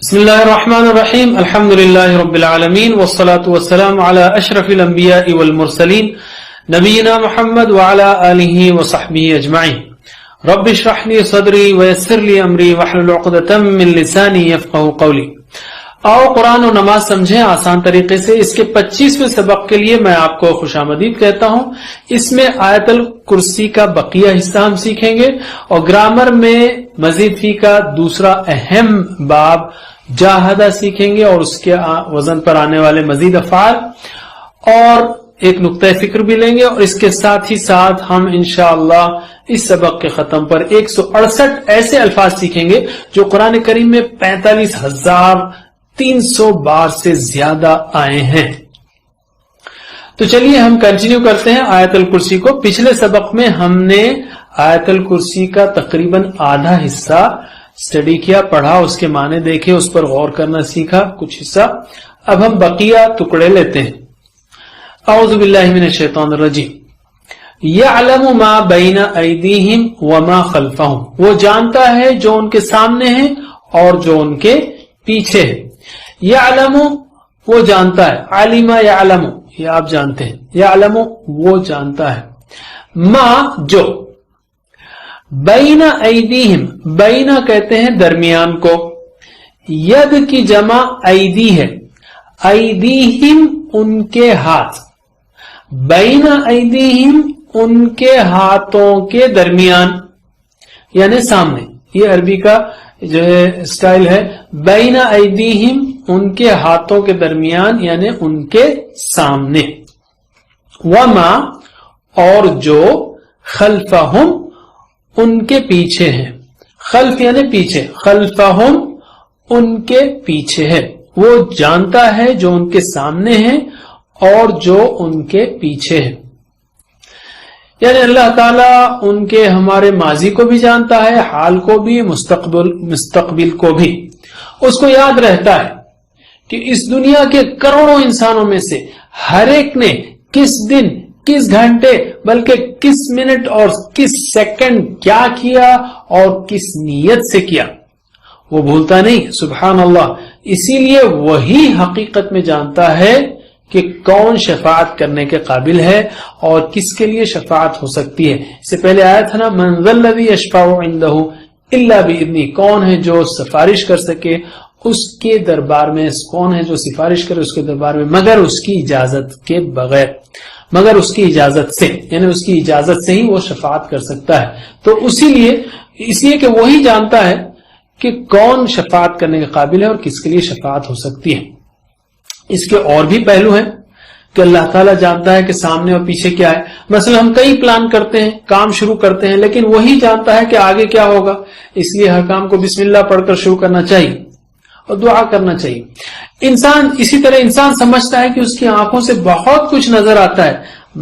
بسم اللہ الرحمن الرحیم الحمد للہ رب العالمین والصلاة والسلام علی اشرف الانبیاء والمرسلین نبینا محمد وعلی آلہ وصحبہ اجمعین رب اشرح لی صدری ویسر لی امری واحلل عقدۃ من لسانی یفقہوا قولی۔ آؤ قرآن و نماز سمجھیں آسان طریقے سے۔ اس کے 25ویں سبق کے لیے میں آپ کو خوش آمدید کہتا ہوں۔ اس میں آیت الکرسی کا بقیہ حصہ ہم سیکھیں گے اور گرامر میں مزید فی کا دوسرا اہم باب جاہدہ سیکھیں گے اور اس کے وزن پر آنے والے مزید افعال اور ایک نقطہ فکر بھی لیں گے، اور اس کے ساتھ ہی ساتھ ہم انشاءاللہ اس سبق کے ختم پر 168 ایسے الفاظ سیکھیں گے جو قرآن کریم میں 45,300 بار سے زیادہ آئے ہیں۔ تو چلیے ہم کنٹینیو کرتے ہیں آیت الکرسی کو۔ پچھلے سبق میں ہم نے آیت الکرسی کا تقریباً آدھا حصہ اسٹڈی کیا، پڑھا، اس کے معنی دیکھے، اس پر غور کرنا سیکھا کچھ حصہ۔ اب ہم بقیہ ٹکڑے لیتے ہیں۔ اعوذ باللہ من الشیطان الرجیم۔ یعلم ما بین ایدیہم وما خلفہم، وہ جانتا ہے جو ان کے سامنے ہے اور جو ان کے پیچھے ہے۔ یعلم وہ جانتا ہے، علم یعلم یہ آپ جانتے ہیں، یعلم وہ جانتا ہے، ما جو، بین ایدیہم، بین کہتے ہیں درمیان کو، ید کی جمع ایدی ہے، ایدیہم ان کے ہاتھ، بین ایدیہم ان کے ہاتھوں کے درمیان یعنی سامنے، یہ عربی کا جو ہے اسٹائل ہے، بین ایدیہم ان کے ہاتھوں کے درمیان یعنی ان کے سامنے، وما اور جو، خلفہم ان کے پیچھے ہیں، خلف یعنی پیچھے، خلفہم ان کے پیچھے ہے، وہ جانتا ہے جو ان کے سامنے ہے اور جو ان کے پیچھے ہے۔ یعنی اللہ تعالیٰ ان کے ہمارے ماضی کو بھی جانتا ہے، حال کو بھی، مستقبل کو بھی۔ اس کو یاد رہتا ہے کہ اس دنیا کے کروڑوں انسانوں میں سے ہر ایک نے کس دن، کس گھنٹے، بلکہ کس منٹ اور کس سیکنڈ کیا کیا اور کس نیت سے کیا، وہ بھولتا نہیں، سبحان اللہ۔ اسی لیے وہی حقیقت میں جانتا ہے کہ کون شفاعت کرنے کے قابل ہے اور کس کے لیے شفاعت ہو سکتی ہے۔ اس سے پہلے آیا تھا نا، من ذا الذی یشفع عنده الا باذنہ، کون ہے جو سفارش کر سکے اس کے دربار میں، کون ہے جو سفارش کرے اس کے دربار میں مگر اس کی اجازت کے بغیر، مگر اس کی اجازت سے، یعنی اس کی اجازت سے ہی وہ شفاعت کر سکتا ہے۔ تو اس لیے کہ وہی جانتا ہے کہ کون شفاعت کرنے کے قابل ہے اور کس کے لیے شفاعت ہو سکتی ہے۔ اس کے اور بھی پہلو ہیں کہ اللہ تعالیٰ جانتا ہے کہ سامنے اور پیچھے کیا ہے۔ مثلا ہم کئی پلان کرتے ہیں، کام شروع کرتے ہیں، لیکن وہی جانتا ہے کہ آگے کیا ہوگا، اس لیے ہر کام کو بسم اللہ پڑھ کر شروع کرنا چاہیے اور دعا کرنا چاہیے۔ اسی طرح انسان سمجھتا ہے کہ اس کی آنکھوں سے بہت کچھ نظر آتا ہے،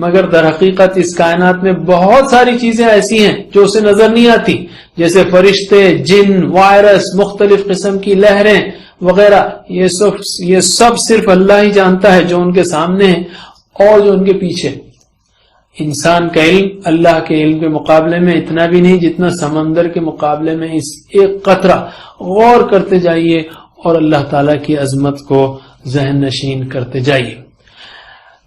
مگر در حقیقت اس کائنات میں بہت ساری چیزیں ایسی ہیں جو اسے نظر نہیں آتی، جیسے فرشتے، جن، وائرس، مختلف قسم کی لہریں وغیرہ، یہ سب صرف اللہ ہی جانتا ہے جو ان کے سامنے ہے اور جو ان کے پیچھے۔ انسان کا علم اللہ کے علم کے مقابلے میں اتنا بھی نہیں جتنا سمندر کے مقابلے میں اس ایک قطرہ۔ غور کرتے جائیے اور اللہ تعالیٰ کی عظمت کو ذہن نشین کرتے جائیے۔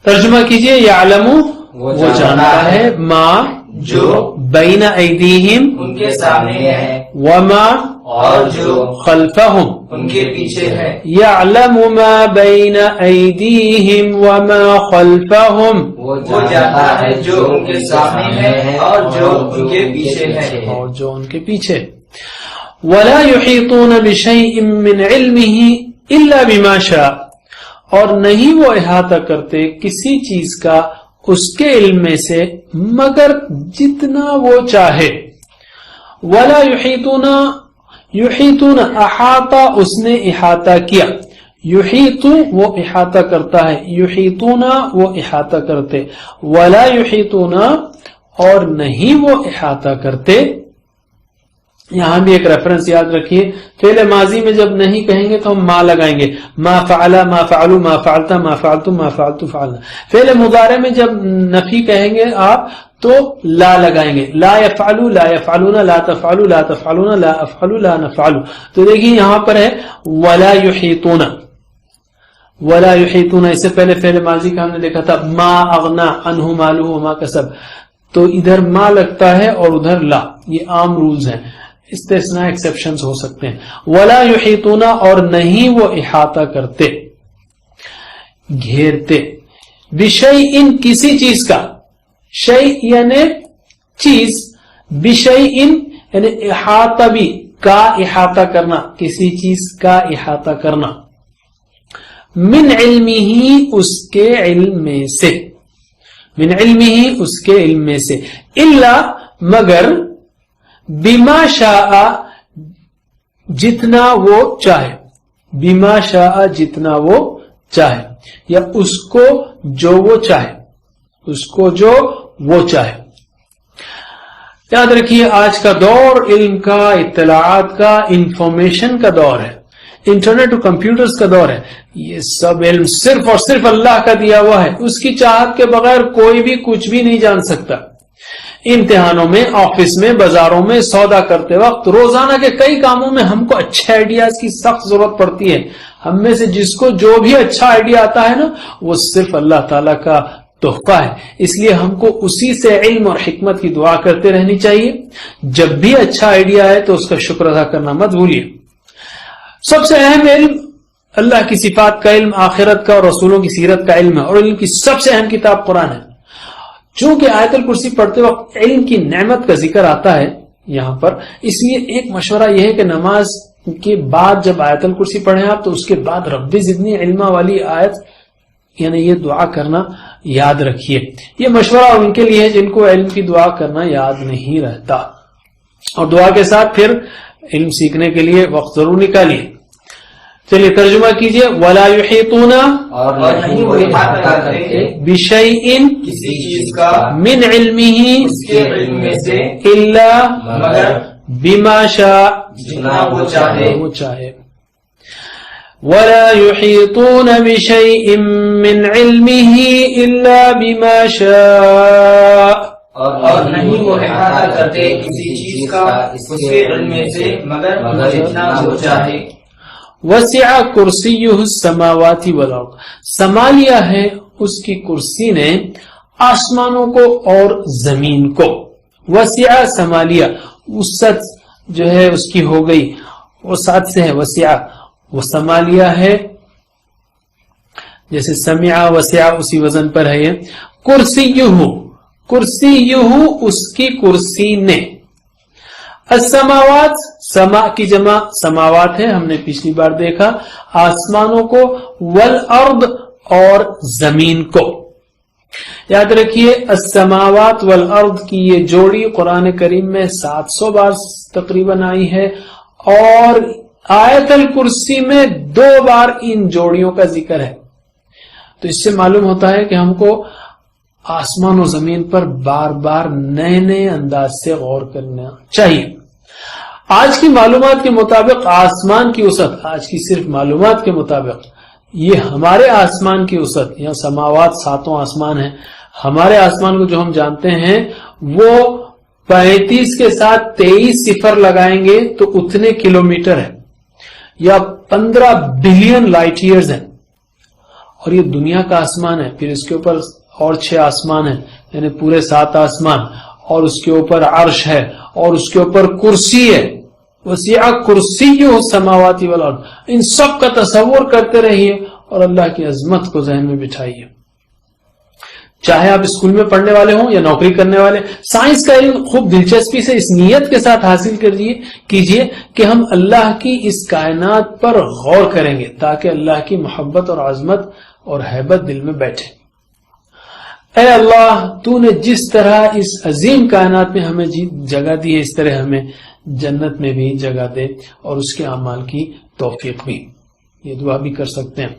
ترجمہ کیجئے، یعلم وہ جانتا ہے، ما جو بین ایدیہم ان کے سامنے ہے، وما اور جو خلفہم ان کے پیچھے ہے۔ یعلم ما بین ایدیہم وما خلفہم وہ جانتا ہے جو ان کے سامنے ہے اور جو ان کے پیچھے ہے، اور جو ان کے پیچھے۔ ولا یحیطون بشیء من علمہ الا بما شاء، اور نہیں وہ احاطہ کرتے کسی چیز کا اس کے علم میں سے مگر جتنا وہ چاہے۔ ولا یحیطون احاطہ، اس نے احاطہ کیا، یحیط وہ احاطہ کرتا ہے، یحیطون وہ احاطہ کرتے، ولا یحیطون اور نہیں وہ احاطہ کرتے یہاں بھی ایک ریفرنس یاد رکھیے، فعل ماضی میں جب نہیں کہیں گے تو ہم ما لگائیں گے، ما فعلا، ما فعلو، ما فعلتا، ما فعلتو، ما فعلتو فعلنا۔ فعل مضارع میں جب نفی کہیں گے آپ تو لا لگائیں گے، لا یفعلو، لا یفعلون، لا تفعلو، لا تفعلون، لا افعلو، لا نفعلو۔ تو دیکھیے یہاں پر ہے ولا یحیطون، ولا یحیطون، اس سے پہلے فعل ماضی کا ہم نے دیکھا تھا ما اغنا عنہ مالہ وما کسب، تو ادھر ما لگتا ہے اور ادھر لا، یہ عام رولز ہیں، استثناء ایکسیپشنز ہو سکتے ہیں۔ ولا یحیطون، اور نہیں وہ احاطہ کرتے، گھیرتے، بشیء، کسی چیز کا، شیء یعنی چیز، بشیء یعنی احاطہ بھی، کا احاطہ کرنا، کسی چیز کا احاطہ کرنا، من علمہ، اس کے علم میں سے، من علمہ، اس کے علم میں سے، الا، مگر، بما شاء، جتنا وہ چاہے، بما شاء، جتنا وہ چاہے، یا اس کو جو وہ چاہے، اس کو جو وہ چاہے۔ یاد رکھیے آج کا دور علم کا، اطلاعات کا، انفارمیشن کا دور ہے، انٹرنیٹ اور کمپیوٹرز کا دور ہے، یہ سب علم صرف اور صرف اللہ کا دیا ہوا ہے، اس کی چاہت کے بغیر کوئی بھی کچھ بھی نہیں جان سکتا۔ امتحانوں میں، آفس میں، بازاروں میں، سودا کرتے وقت، روزانہ کے کئی کاموں میں ہم کو اچھے آئیڈیاز کی سخت ضرورت پڑتی ہے۔ ہم میں سے جس کو جو بھی اچھا آئیڈیا آتا ہے نا، وہ صرف اللہ تعالیٰ کا تحفہ ہے، اس لیے ہم کو اسی سے علم اور حکمت کی دعا کرتے رہنی چاہیے۔ جب بھی اچھا آئیڈیا ہے تو اس کا شکر ادا کرنا مت بھولیے۔ سب سے اہم علم اللہ کی صفات کا علم، آخرت کا اور رسولوں کی سیرت کا علم ہے، اور علم کی سب سے اہم کتاب قرآن ہے۔ چونکہ آیت الکرسی پڑھتے وقت علم کی نعمت کا ذکر آتا ہے یہاں پر، اس لیے ایک مشورہ یہ ہے کہ نماز کے بعد جب آیت الکرسی پڑھیں آپ تو اس کے بعد رب زدنی علما والی آیت یعنی یہ دعا کرنا یاد رکھیے۔ یہ مشورہ ان کے لیے ہے جن کو علم کی دعا کرنا یاد نہیں رہتا، اور دعا کے ساتھ پھر علم سیکھنے کے لیے وقت ضرور نکالیے۔ چلیے ترجمہ کیجئے، ولا یحیطون، اور نہیں وہ احاطہ کرتے، بشیء، کسی چیز کا، من علمہ، اس کے علم میں سے، الا، مگر، بما شاء، جتنا وہ چاہے، وہ چاہے۔ ولا يحيطون بشيء من علمه إلا بما شاء، اور نہیں وہ احاطہ کرتے کسی چیز کا اس کے علم میں سے مگر جتنا وہ چاہے۔ وسع کرسیہ السماوات والارض، سما لیا ہے اس کی کرسی نے آسمانوں کو اور زمین کو۔ وسع، سما لیا، وسعت جو ہے اس کی ہو گئی، وسعت سے ہے وسع، وہ سما لیا ہے، جیسے سمع وسع اسی وزن پر ہے یہ۔ کرسیہ، کرسیہ اس کی کرسی نے، السماوات، سما کی جمع سماوات ہے، ہم نے پچھلی بار دیکھا، آسمانوں کو، والارض اور زمین کو۔ یاد رکھیے السماوات والارض کی یہ جوڑی قرآن کریم میں 700 بار تقریباً آئی ہے، اور آیت الکرسی میں 2 بار ان جوڑیوں کا ذکر ہے۔ تو اس سے معلوم ہوتا ہے کہ ہم کو آسمان و زمین پر بار بار نئے نئے انداز سے غور کرنا چاہیے۔ آج کی معلومات کے مطابق آسمان کی وسعت، آج کی صرف معلومات کے مطابق یہ ہمارے آسمان کی وسعت، یہاں سماوات 7 آسمان ہیں، ہمارے آسمان کو جو ہم جانتے ہیں وہ 35 کے ساتھ 23 صفر لگائیں گے تو اتنے کلومیٹر ہے، یا 15 بلین لائٹ ایئرز ہیں، اور یہ دنیا کا آسمان ہے۔ پھر اس کے اوپر اور 6 آسمان ہیں، یعنی پورے 7 آسمان، اور اس کے اوپر عرش ہے، اور اس کے اوپر کرسی ہے۔ وسیع کرسیہ السماوات والارض، ان سب کا تصور کرتے رہیے اور اللہ کی عظمت کو ذہن میں بٹھائیے۔ چاہے آپ اسکول میں پڑھنے والے ہوں یا نوکری کرنے والے، سائنس کا علم خوب دلچسپی سے اس نیت کے ساتھ حاصل کیجئے کہ ہم اللہ کی اس کائنات پر غور کریں گے تاکہ اللہ کی محبت اور عظمت اور ہیبت دل میں بیٹھے۔ اے اللہ، تو نے جس طرح اس عظیم کائنات میں ہمیں جگہ دی ہے، اس طرح ہمیں جنت میں بھی جگہ دے، اور اس کے اعمال کی توفیق بھی۔ یہ دعا بھی کر سکتے ہیں۔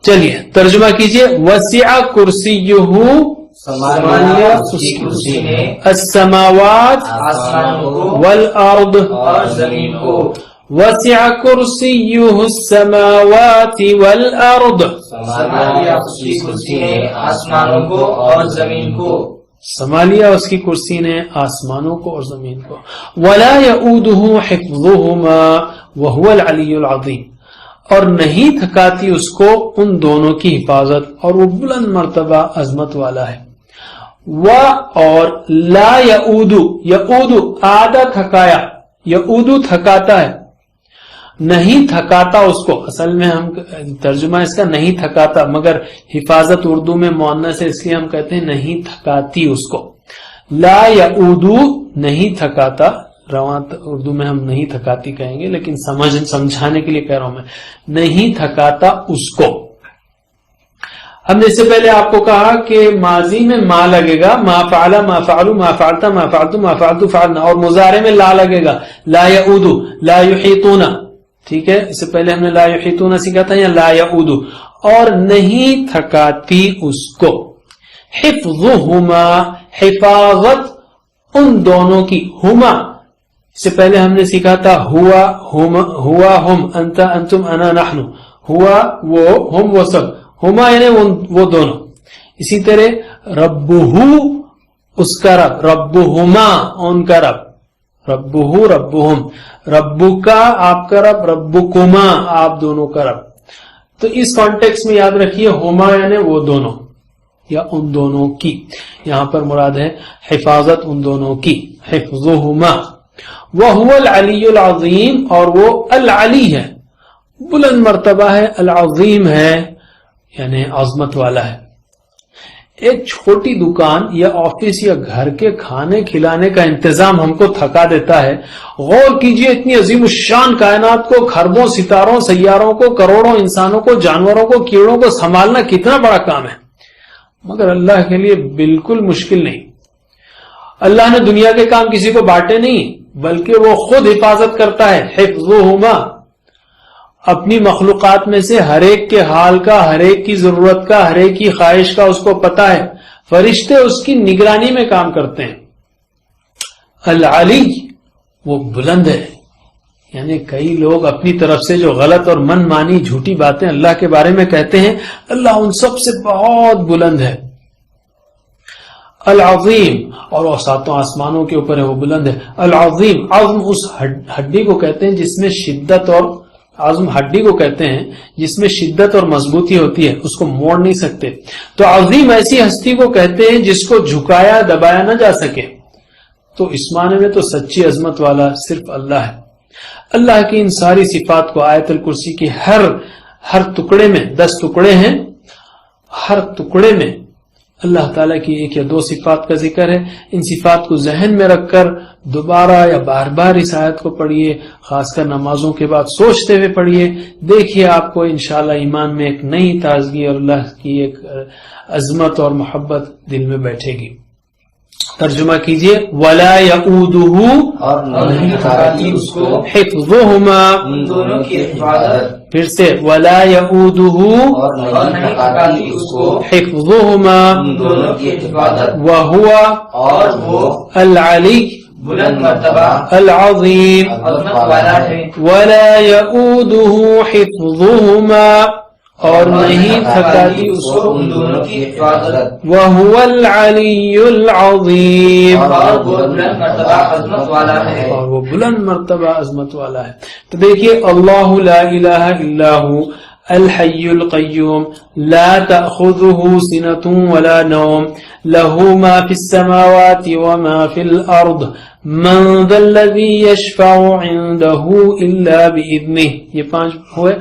چلیے ترجمہ کیجئے، وسع کرسیہ سنبھالیا اس کی کرسی نے السماوات آسمانوں کو والارض اور زمین کو وسع کرسیہ السماوات والارض سنبھالیا اس کی کرسی نے آسمانوں کو اور زمین کو سنبھالیا اس کی کرسی نے آسمانوں کو اور زمین کو ولا یؤودہ حفظہما وہو العلی العظیم اور نہیں تھکاتی اس کو ان دونوں کی حفاظت اور وہ بلند مرتبہ عظمت والا ہے اور لا یؤود یؤود آدھا تھکایا یؤود تھکاتا ہے نہیں تھکاتا اس کو اصل میں ہم ترجمہ اس کا نہیں تھکاتا مگر حفاظت اردو میں مؤنث ہے اس لیے ہم کہتے ہیں نہیں تھکاتی اس کو لا یؤود نہیں تھکاتا رواں اردو میں ہم نہیں تھکاتی کہیں گے لیکن سمجھانے کے لیے کہہ رہا ہوں میں نہیں تھکاتا اس کو ہم نے اس سے پہلے آپ کو کہا کہ ماضی میں ما لگے گا ما فعل ما فعلوا ما فعلت ما فعلت ما فعلت فعلنا اور مضارع میں لا لگے گا لا یؤود لا یحیطون ٹھیک ہے اس سے پہلے ہم نے لا یحیطون سیکھا تھا یا لا یؤود اور نہیں تھکاتی اس کو حفظہما حفاظت ان دونوں کی ہما اس سے پہلے ہم نے سیکھا تھا ہوا ہم انت انتم انا نحن ہوا وہ ہم وہ سب ہما یعنی وہ دونوں اسی طرح ربہ اس کا رب ربہما ان کا رب ربہ ربہم ربو کا آپ کا رب ربکما آپ دونوں کا رب تو اس کانٹیکس میں یاد رکھیے ہما یعنی وہ دونوں یا ان دونوں کی یہاں پر مراد ہے حفاظت ان دونوں کی حفظہما وَهُوَ الْعَلِيُّ الْعَظِيمُ اور وہ العلی ہے بلند مرتبہ ہے العظیم ہے یعنی عظمت والا ہے ایک چھوٹی دکان یا آفس یا گھر کے کھانے کھلانے کا انتظام ہم کو تھکا دیتا ہے غور کیجئے اتنی عظیم الشان کائنات کو خربوں ستاروں سیاروں کو کروڑوں انسانوں کو جانوروں کو کیڑوں کو سنبھالنا کتنا بڑا کام ہے مگر اللہ کے لیے بالکل مشکل نہیں اللہ نے دنیا کے کام کسی کو بانٹے نہیں بلکہ وہ خود حفاظت کرتا ہے حفظہما اپنی مخلوقات میں سے ہر ایک کے حال کا ہر ایک کی ضرورت کا ہر ایک کی خواہش کا اس کو پتا ہے فرشتے اس کی نگرانی میں کام کرتے ہیں العلی وہ بلند ہے یعنی کئی لوگ اپنی طرف سے جو غلط اور من مانی جھوٹی باتیں اللہ کے بارے میں کہتے ہیں اللہ ان سب سے بہت بلند ہے العظیم اور وہ ساتوں آسمانوں کے اوپر ہے وہ بلند ہے العظیم عظم اس ہڈی کو کہتے ہیں جس میں شدت اور عظم ہڈی کو کہتے ہیں جس میں شدت اور مضبوطی ہوتی ہے اس کو موڑ نہیں سکتے تو عظیم ایسی ہستی کو کہتے ہیں جس کو جھکایا دبایا نہ جا سکے تو اس معنی میں تو سچی عظمت والا صرف اللہ ہے اللہ کی ان ساری صفات کو آیت الکرسی کی ہر ٹکڑے میں 10 ٹکڑے ہیں ہر ٹکڑے میں اللہ تعالیٰ کی ایک یا 2 صفات کا ذکر ہے ان صفات کو ذہن میں رکھ کر دوبارہ یا بار بار اس آیت کو پڑھیے خاص کر نمازوں کے بعد سوچتے ہوئے پڑھیے دیکھیے آپ کو انشاءاللہ ایمان میں ایک نئی تازگی اور اللہ کی ایک عظمت اور محبت دل میں بیٹھے گی ترجمہ کیجئے وَلَا يَؤُودُهُ اور نہیں تھکاتی اس کو حفظہما ان دونوں کی حفاظت پھر سے وَلَا يَؤُودُهُ اور نہیں تھکاتی اس کو حفظہما ان دونوں کی حفاظت وَهُوَ اور وہ العلی بلند مرتبہ العظیم عظمت والا ہے وَلَا يَؤُودُهُ حفظہما اور نہیں تھکاتی اس کو ان دونوں کی حفاظت وَهُوَ الْعَلِيُّ الْعَظِيمُ اور وہ بلند مرتبہ عظمت والا ہے اور وہ بلند مرتبہ عظمت والا ہے تو دیکھیے اللہ لا الہ الا هو الحی القیوم لا تأخذه سنة ولا نوم له ما في السماوات وما في الأرض من ذا الذي يشفع عنده إلا بإذنه یہ 5 ہوئے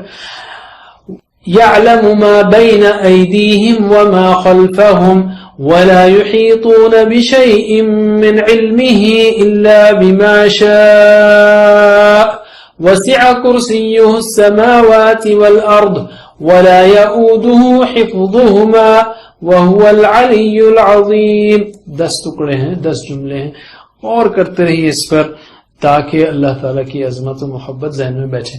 يعلم ما بين أيديهم وما خلفهم ولا يحيطون بشيء من علمه إلا بما شاء وسع كرسيه السماوات والأرض ولا يؤوده حفظهما وهو العلي العظيم 10 ٹکڑے ہیں 10 جملے ہیں اور کرتے رہیے اس پر تاکہ اللہ تعالیٰ کی عظمت و محبت ذہن میں بیٹھے